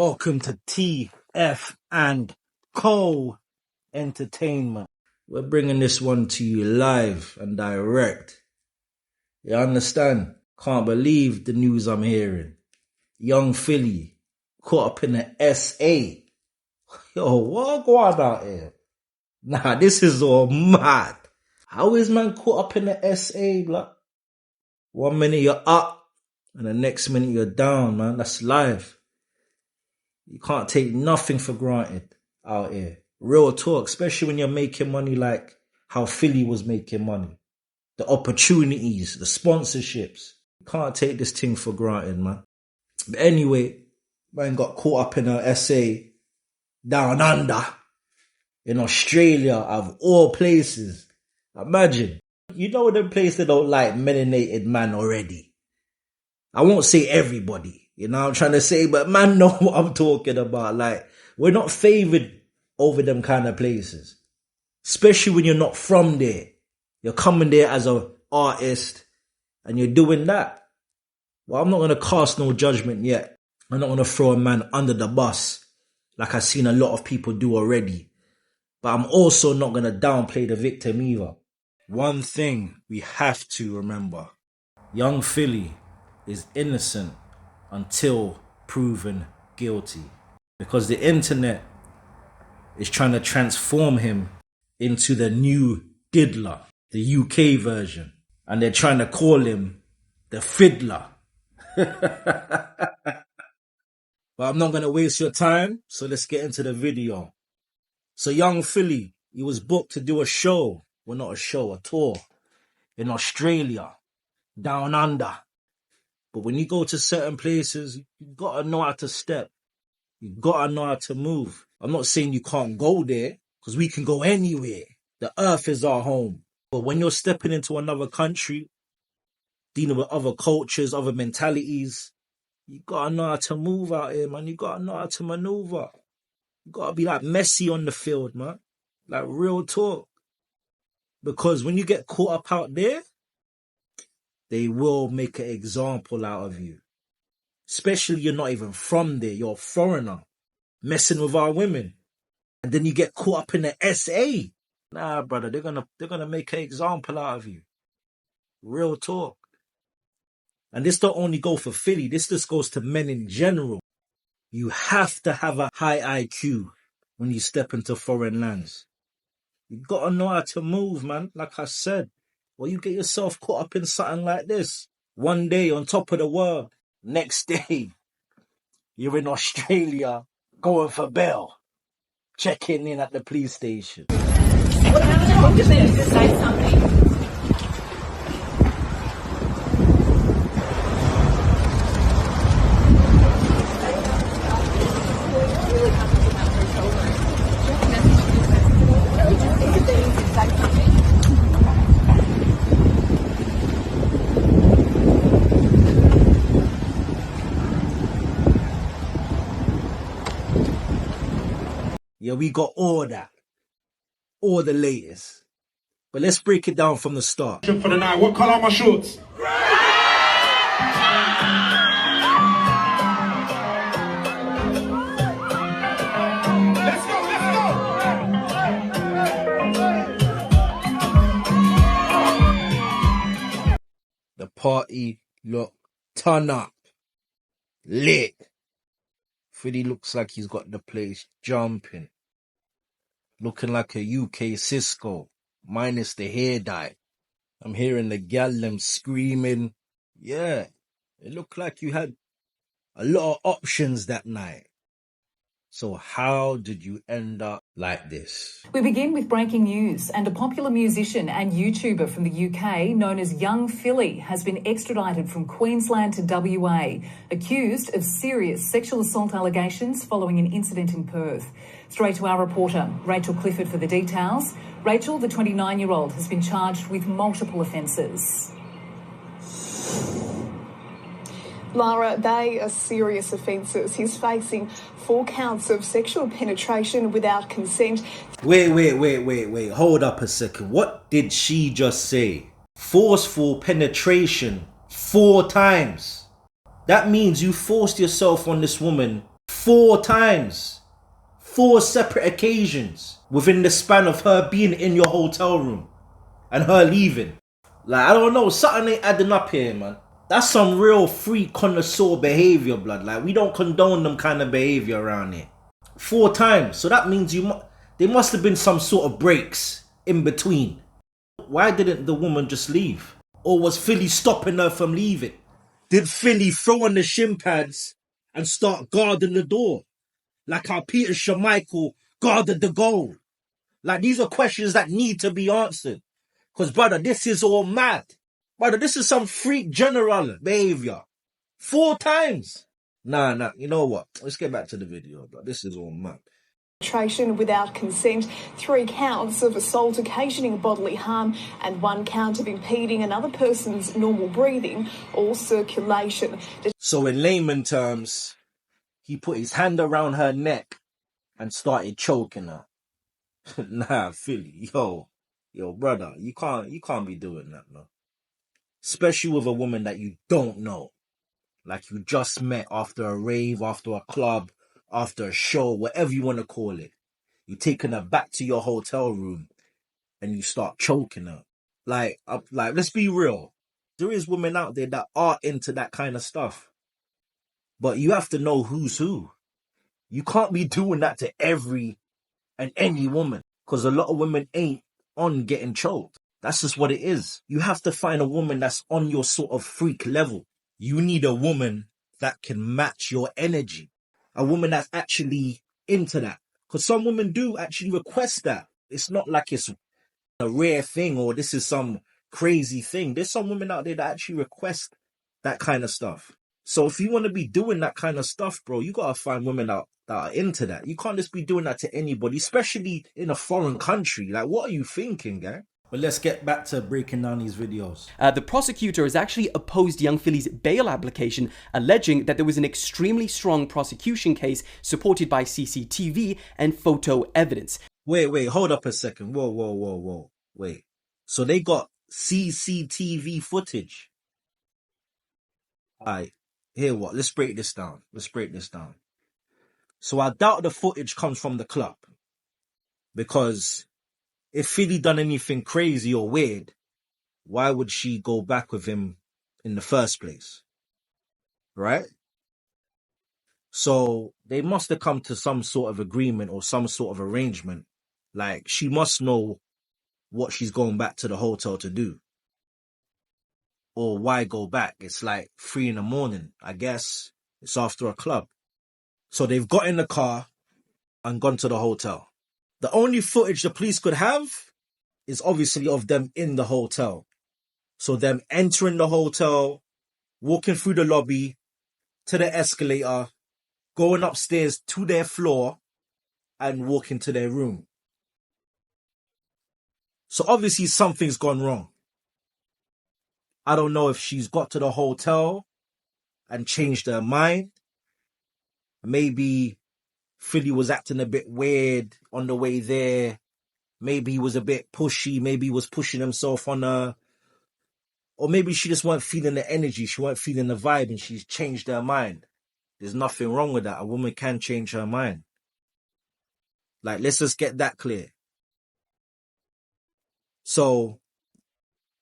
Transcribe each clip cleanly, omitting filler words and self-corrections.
Welcome to T.F&CO Entertainment. We're bringing this one to you live and direct. You understand? Can't believe the news I'm hearing. Young Philly caught up in the SA. Yo, what going on out here? Nah, this is all mad. How is man caught up in the SA, blood? 1 minute you're up and the next minute you're down, man. That's life. You can't take nothing for granted out here. Real talk, especially when you're making money like how Philly was making money. The opportunities, the sponsorships. You can't take this thing for granted, man. But anyway, man got caught up in a SA down under in Australia, of all places. Imagine. You know them places that don't like melanated man already. I won't say everybody. You know what I'm trying to say? But man know what I'm talking about. Like, we're not favored over them kind of places. Especially when you're not from there. You're coming there as an artist and you're doing that. Well, I'm not going to cast no judgment yet. I'm not going to throw a man under the bus like I've seen a lot of people do already. But I'm also not going to downplay the victim either. One thing we have to remember. Young Philly is innocent until proven guilty. Because the internet is trying to transform him into the new diddler, the UK version. And they're trying to call him the fiddler. But I'm not going to waste your time, so let's get into the video. So Young Philly, he was booked to do a show. Well, not a show, a tour in Australia, down under. But when you go to certain places, you gotta know how to step. You gotta know how to move. I'm not saying you can't go there, because we can go anywhere. The earth is our home. But when you're stepping into another country, dealing with other cultures, other mentalities, you gotta know how to move out here, man. You gotta know how to maneuver. You gotta be like Messi on the field, man. Like real talk. Because when you get caught up out there, they will make an example out of you. Especially you're not even from there. You're a foreigner. Messing with our women. And then you get caught up in the SA. Nah, brother, they're gonna make an example out of you. Real talk. And this don't only go for Philly. This just goes to men in general. You have to have a high IQ when you step into foreign lands. You gotta know how to move, man. Like I said. Well, you get yourself caught up in something like this. One day on top of the world. Next day, you're in Australia going for bail. Checking in at the police station. What do you mean to say something? Yeah, we got all that. All the latest. But let's break it down from the start. For the night, what colour are my shorts? Let's go, let's go! The party look turn up. Lit. Philly looks like he's got the place jumping. Looking like a UK Cisco, minus the hair dye. I'm hearing the gal them screaming. Yeah, it looked like you had a lot of options that night. So how did you end up like this? We begin with breaking news, and a popular musician and YouTuber from the UK known as Young Philly has been extradited from Queensland to WA, accused of serious sexual assault allegations following an incident in Perth. Straight to our reporter, Rachel Clifford, for the details. Rachel, the 29-year-old, has been charged with multiple offences. Lara, they are serious offences. He's facing 4 counts of sexual penetration without consent. Wait. Hold up a second. What did she just say? Forceful penetration 4 times. That means you forced yourself on this woman 4 times. 4 separate occasions within the span of her being in your hotel room and her leaving. Like, I don't know, something ain't adding up here, man. That's some real freak connoisseur behavior, blood. Like, we don't condone them kind of behavior around here. 4 times. So that means there must have been some sort of breaks in between. Why didn't the woman just leave? Or was Philly stopping her from leaving? Did Philly throw on the shin pads and start guarding the door? Like how Peter Schmeichel guarded the goal? Like, these are questions that need to be answered. Because, brother, this is all mad. Brother, this is some freak general behavior. 4 times. Nah, you know what? Let's get back to the video, bro. This is all mad. Penetration without consent, 3 counts of assault occasioning bodily harm, and 1 count of impeding another person's normal breathing or circulation. So in layman terms, he put his hand around her neck and started choking her. Nah, Philly, yo, brother, you can't be doing that, man. Especially with a woman that you don't know. Like, you just met after a rave, after a club, after a show, whatever you want to call it. You taking her back to your hotel room and you start choking her. Like, let's be real. There is women out there that are into that kind of stuff. But you have to know who's who. You can't be doing that to every and any woman. Because a lot of women ain't on getting choked. That's just what it is. You have to find a woman that's on your sort of freak level. You need a woman that can match your energy. A woman that's actually into that. Because some women do actually request that. It's not like it's a rare thing or this is some crazy thing. There's some women out there that actually request that kind of stuff. So if you want to be doing that kind of stuff, bro, you got to find women that are into that. You can't just be doing that to anybody, especially in a foreign country. Like, what are you thinking, gang? But let's get back to breaking down these videos. The prosecutor has actually opposed young Philly's bail application, alleging that there was an extremely strong prosecution case supported by CCTV and photo evidence. Wait, hold up a second. Whoa. Wait. So they got CCTV footage. Alright, here what? Let's break this down. So I doubt the footage comes from the club. Because if Philly done anything crazy or weird, why would she go back with him in the first place? Right? So they must have come to some sort of agreement or some sort of arrangement. Like, she must know what she's going back to the hotel to do. Or why go back? It's like 3 a.m, I guess. It's after a club. So they've got in the car and gone to the hotel. The only footage the police could have is obviously of them in the hotel. So them entering the hotel, walking through the lobby, to the escalator, going upstairs to their floor, and walking to their room. So obviously something's gone wrong. I don't know if she's got to the hotel and changed her mind. Maybe Philly was acting a bit weird on the way there. Maybe he was a bit pushy. Maybe he was pushing himself on her. Or maybe she just weren't feeling the energy. She weren't feeling the vibe and she's changed her mind. There's nothing wrong with that. A woman can change her mind. Like, let's just get that clear. So,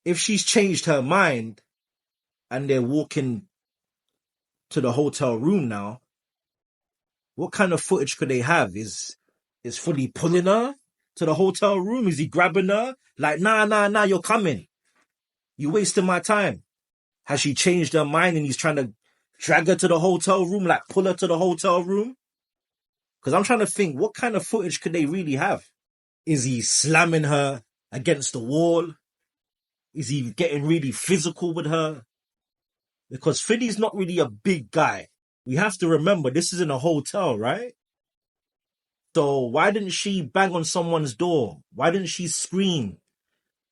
if she's changed her mind and they're walking to the hotel room now, what kind of footage could they have? Is Fully pulling her to the hotel room? Is he grabbing her? Like, nah, you're coming. You wasting my time. Has she changed her mind and he's trying to drag her to the hotel room, like pull her to the hotel room? Because I'm trying to think, what kind of footage could they really have? Is he slamming her against the wall? Is he getting really physical with her? Because Philly's not really a big guy. We have to remember, this is in a hotel, right? So why didn't she bang on someone's door? Why didn't she scream?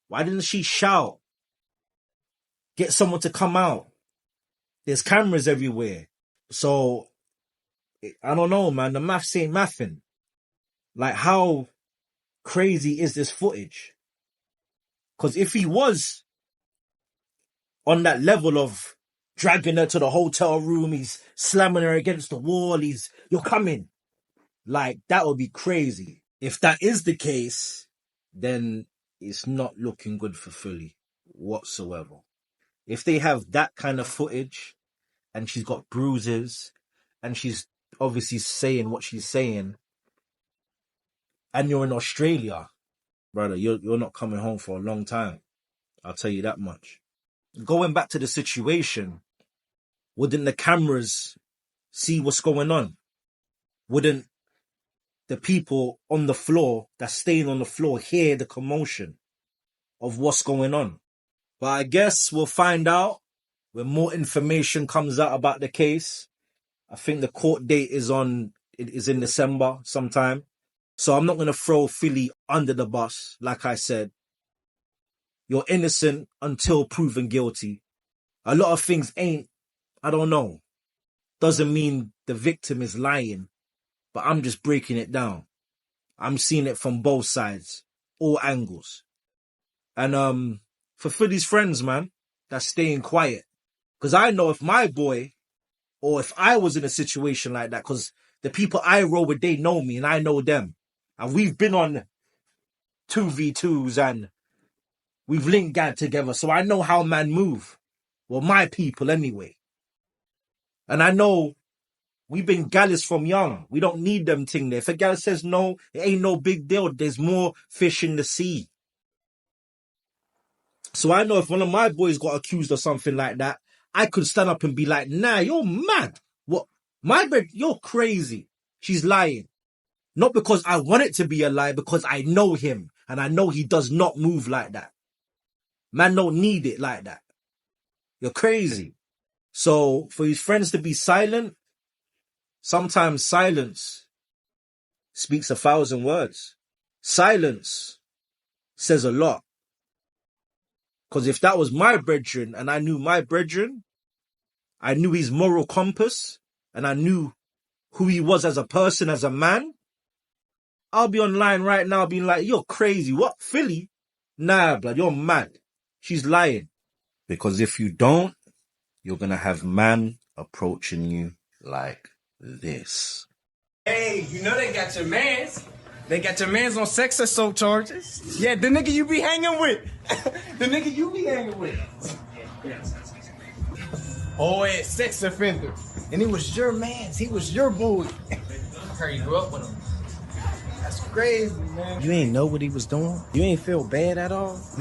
Why didn't she shout? Get someone to come out. There's cameras everywhere. So, I don't know, man. The maths ain't mathing. Like, how crazy is this footage? Because if he was on that level of dragging her to the hotel room. He's slamming her against the wall. You're coming. Like, that would be crazy. If that is the case, then it's not looking good for Philly whatsoever. If they have that kind of footage and she's got bruises and she's obviously saying what she's saying and you're in Australia, brother, you're not coming home for a long time. I'll tell you that much. Going back to the situation, wouldn't the cameras see what's going on? Wouldn't the people on the floor that's staying on the floor hear the commotion of what's going on? But I guess we'll find out when more information comes out about the case. I think the court date is in December sometime. So I'm not going to throw Philly under the bus. Like I said, you're innocent until proven guilty. A lot of things I don't know. Doesn't mean the victim is lying, but I'm just breaking it down. I'm seeing it from both sides, all angles. And for Philly's friends, man, that's staying quiet. Because I know if my boy, or if I was in a situation like that, because the people I roll with, they know me and I know them. And we've been on 2v2s and we've linked gang together. So I know how man move. Well, my people anyway. And I know we've been gallis from young. We don't need them thing there. If a gal says no, it ain't no big deal. There's more fish in the sea. So I know if one of my boys got accused of something like that, I could stand up and be like, nah, you're mad. What? My bed, you're crazy. She's lying. Not because I want it to be a lie, because I know him. And I know he does not move like that. Man don't need it like that. You're crazy. So for his friends to be silent, sometimes silence speaks 1,000 words. Silence says a lot. Because if that was my brethren and I knew my brethren, I knew his moral compass and I knew who he was as a person, as a man, I'll be online right now being like, you're crazy. What? Philly? Nah, blood, you're mad. She's lying. Because if you don't, you're going to have man approaching you like this. Hey, you know they got your mans. They got your mans on sex assault charges. Yeah, the nigga you be hanging with. The nigga you be hanging with. Oh, yeah, sex offender. And he was your mans. He was your boy. I heard you grew up with him. That's crazy, man. You ain't know what he was doing? You ain't feel bad at all? Like